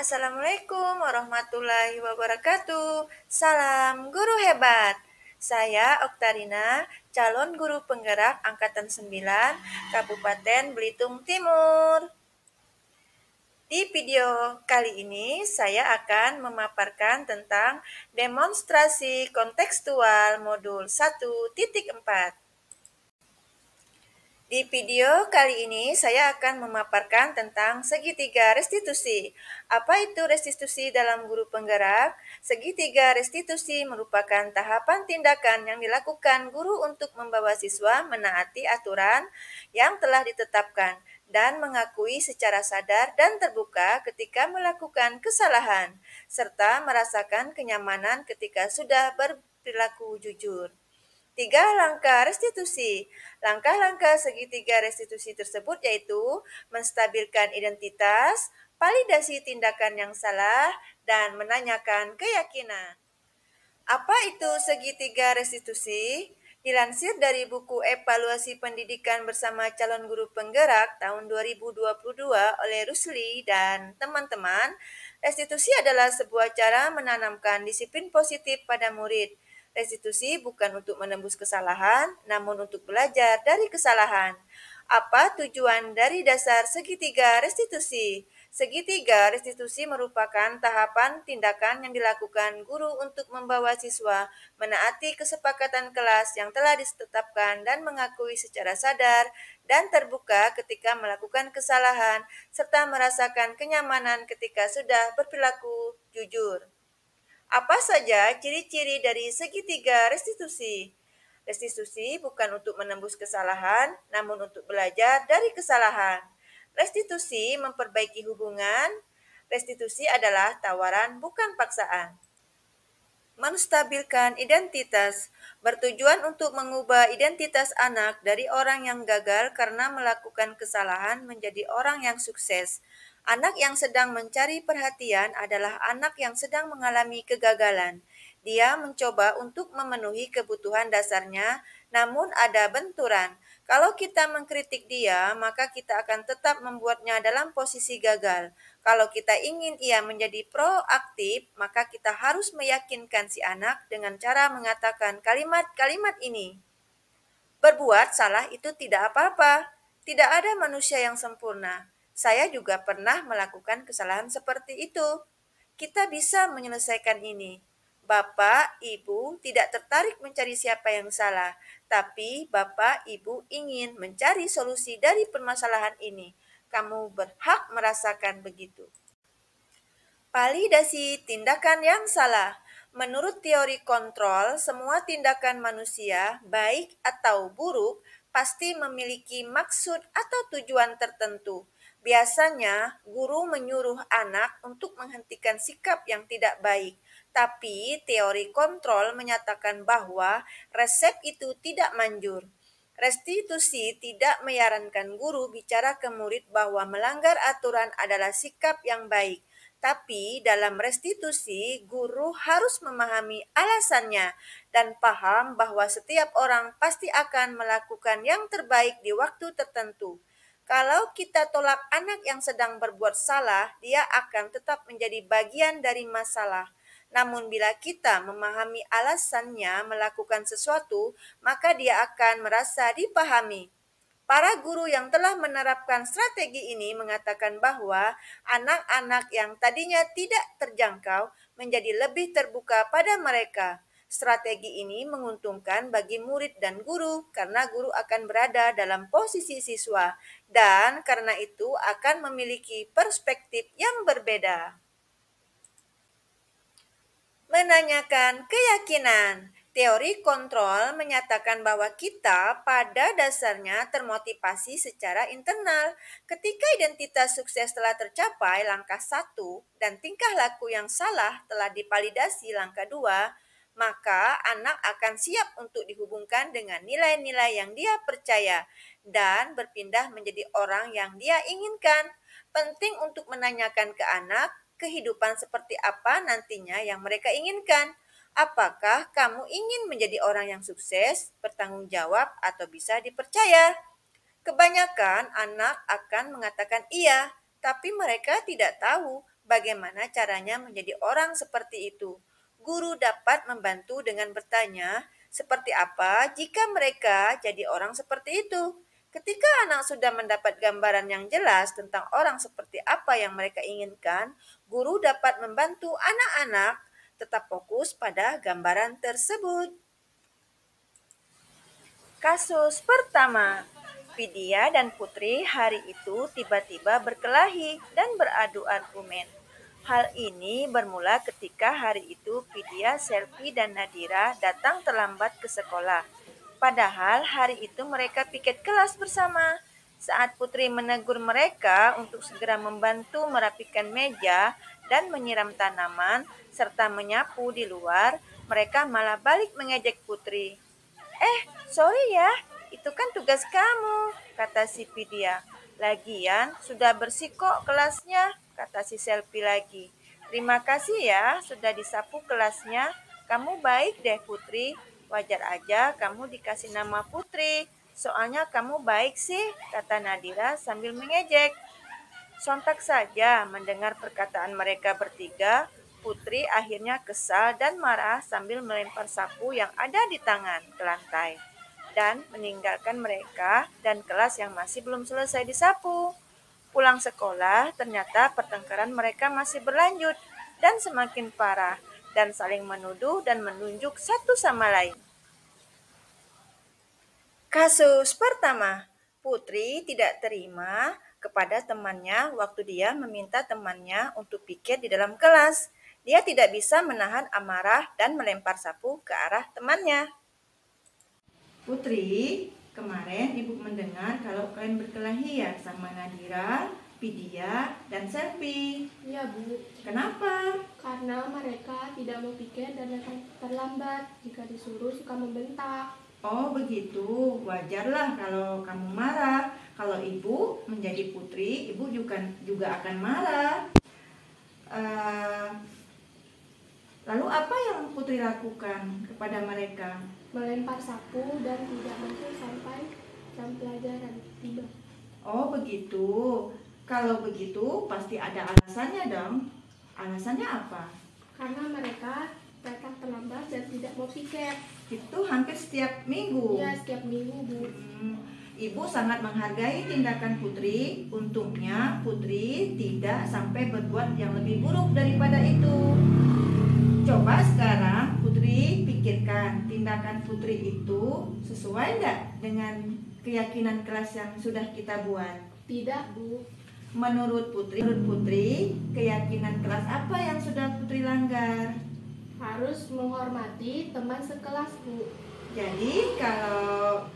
Assalamualaikum warahmatullahi wabarakatuh. Salam guru hebat. Saya Oktarina, calon guru penggerak angkatan 9, Kabupaten Belitung Timur. Di video kali ini saya akan memaparkan tentang demonstrasi kontekstual modul 1.4. Di video kali ini saya akan memaparkan tentang segitiga restitusi. Apa itu restitusi dalam guru penggerak? Segitiga restitusi merupakan tahapan tindakan yang dilakukan guru untuk membawa siswa menaati aturan yang telah ditetapkan dan mengakui secara sadar dan terbuka ketika melakukan kesalahan, serta merasakan kenyamanan ketika sudah berperilaku jujur. 3 langkah restitusi. Langkah-langkah segitiga restitusi tersebut yaitu menstabilkan identitas, validasi tindakan yang salah, dan menanyakan keyakinan. Apa itu segitiga restitusi? Dilansir dari buku Evaluasi Pendidikan bersama Calon Guru Penggerak tahun 2022 oleh Rusli dan teman-teman, restitusi adalah sebuah cara menanamkan disiplin positif pada murid. Restitusi bukan untuk menembus kesalahan, namun untuk belajar dari kesalahan. Apa tujuan dari dasar segitiga restitusi? Segitiga restitusi merupakan tahapan tindakan yang dilakukan guru untuk membawa siswa menaati kesepakatan kelas yang telah ditetapkan dan mengakui secara sadar dan terbuka ketika melakukan kesalahan, serta merasakan kenyamanan ketika sudah berperilaku jujur. Apa saja ciri-ciri dari segitiga restitusi? Restitusi bukan untuk menembus kesalahan, namun untuk belajar dari kesalahan. Restitusi memperbaiki hubungan. Restitusi adalah tawaran, bukan paksaan. Menstabilkan identitas bertujuan untuk mengubah identitas anak dari orang yang gagal karena melakukan kesalahan menjadi orang yang sukses. Anak yang sedang mencari perhatian adalah anak yang sedang mengalami kegagalan. Dia mencoba untuk memenuhi kebutuhan dasarnya, namun ada benturan. Kalau kita mengkritik dia, maka kita akan tetap membuatnya dalam posisi gagal. Kalau kita ingin ia menjadi proaktif, maka kita harus meyakinkan si anak dengan cara mengatakan kalimat-kalimat ini. Berbuat salah itu tidak apa-apa. Tidak ada manusia yang sempurna. Saya juga pernah melakukan kesalahan seperti itu. Kita bisa menyelesaikan ini. Bapak, Ibu tidak tertarik mencari siapa yang salah, tapi Bapak, Ibu ingin mencari solusi dari permasalahan ini. Kamu berhak merasakan begitu. Validasi tindakan yang salah. Menurut teori kontrol, semua tindakan manusia, baik atau buruk, pasti memiliki maksud atau tujuan tertentu. Biasanya, guru menyuruh anak untuk menghentikan sikap yang tidak baik, tapi teori kontrol menyatakan bahwa resep itu tidak manjur. Restitusi tidak menyarankan guru bicara ke murid bahwa melanggar aturan adalah sikap yang baik. Tapi dalam restitusi, guru harus memahami alasannya dan paham bahwa setiap orang pasti akan melakukan yang terbaik di waktu tertentu. Kalau kita tolak anak yang sedang berbuat salah, dia akan tetap menjadi bagian dari masalah. Namun bila kita memahami alasannya melakukan sesuatu, maka dia akan merasa dipahami. Para guru yang telah menerapkan strategi ini mengatakan bahwa anak-anak yang tadinya tidak terjangkau menjadi lebih terbuka pada mereka. Strategi ini menguntungkan bagi murid dan guru karena guru akan berada dalam posisi siswa dan karena itu akan memiliki perspektif yang berbeda. Menanyakan keyakinan. Teori kontrol menyatakan bahwa kita pada dasarnya termotivasi secara internal. Ketika identitas sukses telah tercapai langkah 1 dan tingkah laku yang salah telah divalidasi langkah 2, maka anak akan siap untuk dihubungkan dengan nilai-nilai yang dia percaya dan berpindah menjadi orang yang dia inginkan. Penting untuk menanyakan ke anak, kehidupan seperti apa nantinya yang mereka inginkan. Apakah kamu ingin menjadi orang yang sukses, bertanggung jawab, atau bisa dipercaya? Kebanyakan anak akan mengatakan iya, tapi mereka tidak tahu Bagaimana caranya menjadi orang seperti itu? Guru dapat membantu dengan bertanya, seperti apa jika mereka jadi orang seperti itu? Ketika anak sudah mendapat gambaran yang jelas tentang orang seperti apa yang mereka inginkan, guru dapat membantu anak-anak tetap fokus pada gambaran tersebut. Kasus pertama, Vidya dan Putri hari itu tiba-tiba berkelahi dan beradu argumen. Hal ini bermula ketika hari itu Vidya, Selvi, dan Nadira datang terlambat ke sekolah. Padahal hari itu mereka piket kelas bersama. Saat Putri menegur mereka untuk segera membantu merapikan meja dan menyiram tanaman serta menyapu di luar, mereka malah balik mengejek Putri. Sorry ya, itu kan tugas kamu, kata si Vidya. Lagian sudah bersih kok kelasnya, kata si Selvi lagi. Terima kasih ya, sudah disapu kelasnya. Kamu baik deh Putri, wajar aja kamu dikasih nama Putri. Soalnya kamu baik sih, kata Nadira sambil mengejek. Sontak saja mendengar perkataan mereka bertiga, Putri akhirnya kesal dan marah sambil melempar sapu yang ada di tangan ke lantai dan meninggalkan mereka dan kelas yang masih belum selesai disapu. Pulang sekolah, ternyata pertengkaran mereka masih berlanjut dan semakin parah dan saling menuduh dan menunjuk satu sama lain. Kasus pertama, Putri tidak terima kepada temannya waktu dia meminta temannya untuk pikir di dalam kelas. Dia tidak bisa menahan amarah dan melempar sapu ke arah temannya. Putri, kemarin ibu mendengar kalau kalian berkelahi ya sama Nadira, Vidya, dan Selvi. Iya, Bu. Kenapa? Karena mereka tidak mau pikir dan datang terlambat. Jika disuruh suka membentak. Oh begitu, wajarlah kalau kamu marah. Kalau ibu menjadi putri, ibu juga akan marah. Lalu apa yang Putri lakukan kepada mereka? Melempar sapu dan tidak berhenti sampai jam pelajaran tiba. Oh begitu. Kalau begitu pasti ada alasannya dong. Alasannya apa? Karena mereka datang terlambat dan tidak mau piket. Itu hampir setiap minggu. Iya, setiap minggu, Bu. Ibu sangat menghargai tindakan Putri. Untungnya Putri tidak sampai berbuat yang lebih buruk daripada itu. Coba sekarang Putri pikirkan, tindakan Putri itu sesuai nggak dengan keyakinan kelas yang sudah kita buat? Tidak, Bu. Menurut Putri, keyakinan kelas apa yang sudah Putri langgar? Harus menghormati teman sekelas, Bu. Jadi kalau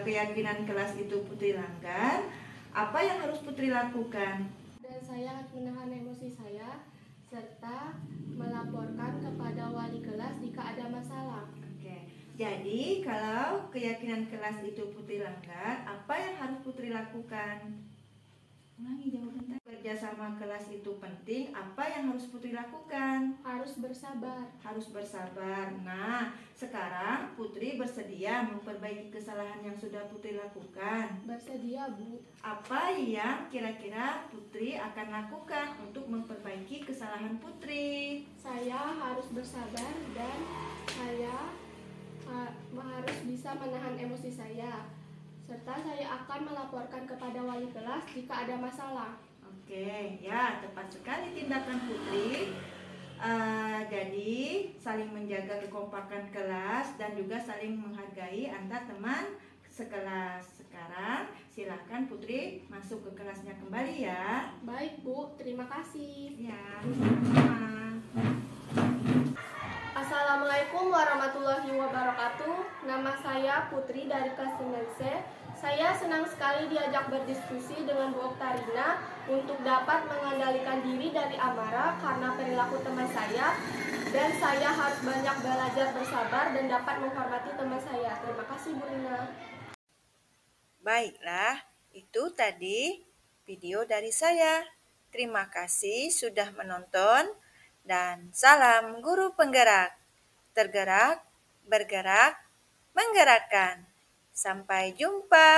keyakinan kelas itu Putri langgar, apa yang harus Putri lakukan? Dan saya harus menahan emosi saya serta melaporkan kepada wali kelas jika ada masalah. Oke. Jadi kalau keyakinan kelas itu Putri langgar, apa yang harus Putri lakukan? Ulangi jawaban tadi. Kerjasama kelas itu penting. Apa yang harus Putri lakukan? Harus bersabar. Harus bersabar. Nah, sekarang Putri bersedia memperbaiki kesalahan yang sudah Putri lakukan. Bersedia, Bu. Apa yang kira-kira Putri akan lakukan untuk memperbaiki kesalahan Putri? Saya harus bersabar dan saya harus bisa menahan emosi saya. Serta saya akan melaporkan kepada wali kelas jika ada masalah. Oke, ya tepat sekali tindakan Putri. Jadi saling menjaga kekompakan kelas dan juga saling menghargai antar teman sekelas. Sekarang silakan Putri masuk ke kelasnya kembali ya. Baik, Bu, terima kasih. Ya, sama-sama. Assalamualaikum warahmatullahi wabarakatuh. Nama saya Putri dari kelas 9C. Saya senang sekali diajak berdiskusi dengan Bu Oktarina untuk dapat mengendalikan diri dari amarah karena perilaku teman saya, dan saya harus banyak belajar bersabar dan dapat menghormati teman saya. Terima kasih, Bu Rina. Baiklah, itu tadi video dari saya. Terima kasih sudah menonton dan salam guru penggerak. Tergerak, bergerak, menggerakkan. Sampai jumpa.